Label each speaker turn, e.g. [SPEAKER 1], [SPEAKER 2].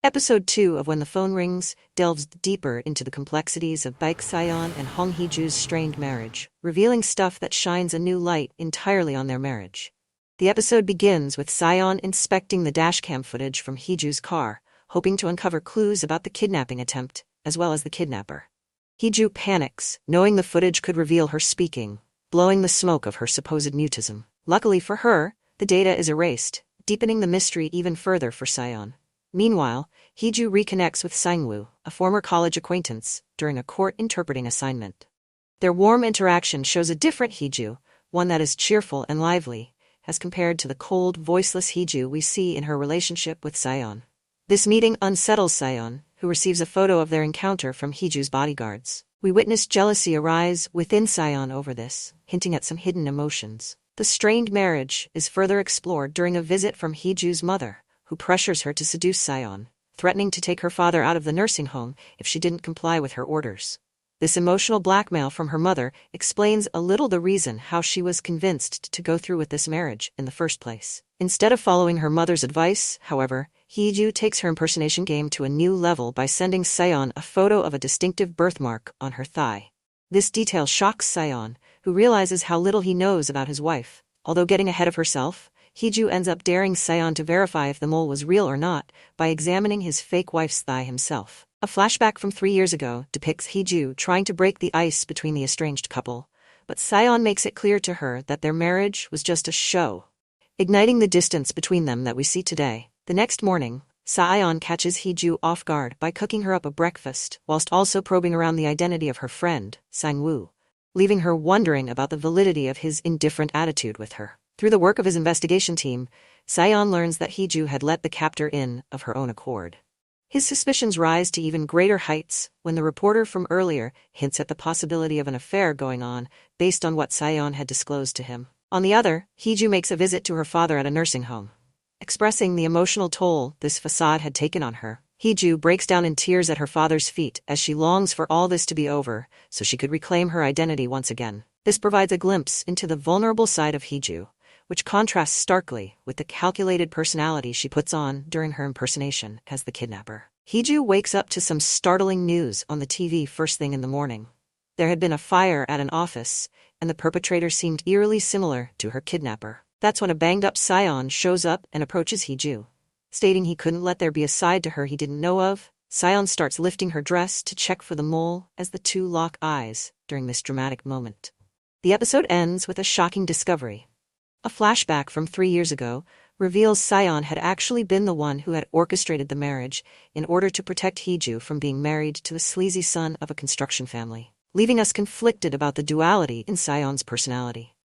[SPEAKER 1] Episode 2 of When the Phone Rings delves deeper into the complexities of Baek Sa-eon and Hong Hee-joo's strained marriage, revealing stuff that shines a new light entirely on their marriage. The episode begins with Sa-eon inspecting the dashcam footage from Hee-joo's car, hoping to uncover clues about the kidnapping attempt, as well as the kidnapper. Hee-joo panics, knowing the footage could reveal her speaking, blowing the smoke of her supposed mutism. Luckily for her, the data is erased, deepening the mystery even further for Sa-eon. Meanwhile, Hee-joo reconnects with Sang-woo, a former college acquaintance, during a court interpreting assignment. Their warm interaction shows a different Hee-joo, one that is cheerful and lively, as compared to the cold, voiceless Hee-joo we see in her relationship with Sa-eon. This meeting unsettles Sa-eon, who receives a photo of their encounter from Hee-joo's bodyguards. We witness jealousy arise within Sa-eon over this, hinting at some hidden emotions. The strained marriage is further explored during a visit from Hee-joo's mother, who pressures her to seduce Sa-eon, threatening to take her father out of the nursing home if she didn't comply with her orders. This emotional blackmail from her mother explains a little the reason how she was convinced to go through with this marriage in the first place. Instead of following her mother's advice, however, Hee-joo takes her impersonation game to a new level by sending Sa-eon a photo of a distinctive birthmark on her thigh. This detail shocks Sa-eon, who realizes how little he knows about his wife. Although getting ahead of herself, Hee-joo ends up daring Sa-eon to verify if the mole was real or not by examining his fake wife's thigh himself. A flashback from 3 years ago depicts Hee-joo trying to break the ice between the estranged couple, but Sa-eon makes it clear to her that their marriage was just a show, igniting the distance between them that we see today. The next morning, Sa-eon catches Hee-joo off guard by cooking her up a breakfast whilst also probing around the identity of her friend, Sang-woo, leaving her wondering about the validity of his indifferent attitude with her. Through the work of his investigation team, Sa-eon learns that Hee-joo had let the captor in of her own accord. His suspicions rise to even greater heights when the reporter from earlier hints at the possibility of an affair going on based on what Sa-eon had disclosed to him. On the other, Hee-joo makes a visit to her father at a nursing home. Expressing the emotional toll this façade had taken on her, Hee-joo breaks down in tears at her father's feet as she longs for all this to be over so she could reclaim her identity once again. This provides a glimpse into the vulnerable side of Hee-joo, which contrasts starkly with the calculated personality she puts on during her impersonation as the kidnapper. Hee-joo wakes up to some startling news on the TV first thing in the morning. There had been a fire at an office, and the perpetrator seemed eerily similar to her kidnapper. That's when a banged-up Sa-eon shows up and approaches Hee-joo. Stating he couldn't let there be a side to her he didn't know of, Sa-eon starts lifting her dress to check for the mole as the two lock eyes during this dramatic moment. The episode ends with a shocking discovery. A flashback from 3 years ago reveals Sa-eon had actually been the one who had orchestrated the marriage in order to protect Hee-joo from being married to the sleazy son of a construction family, leaving us conflicted about the duality in Sa-eon's personality.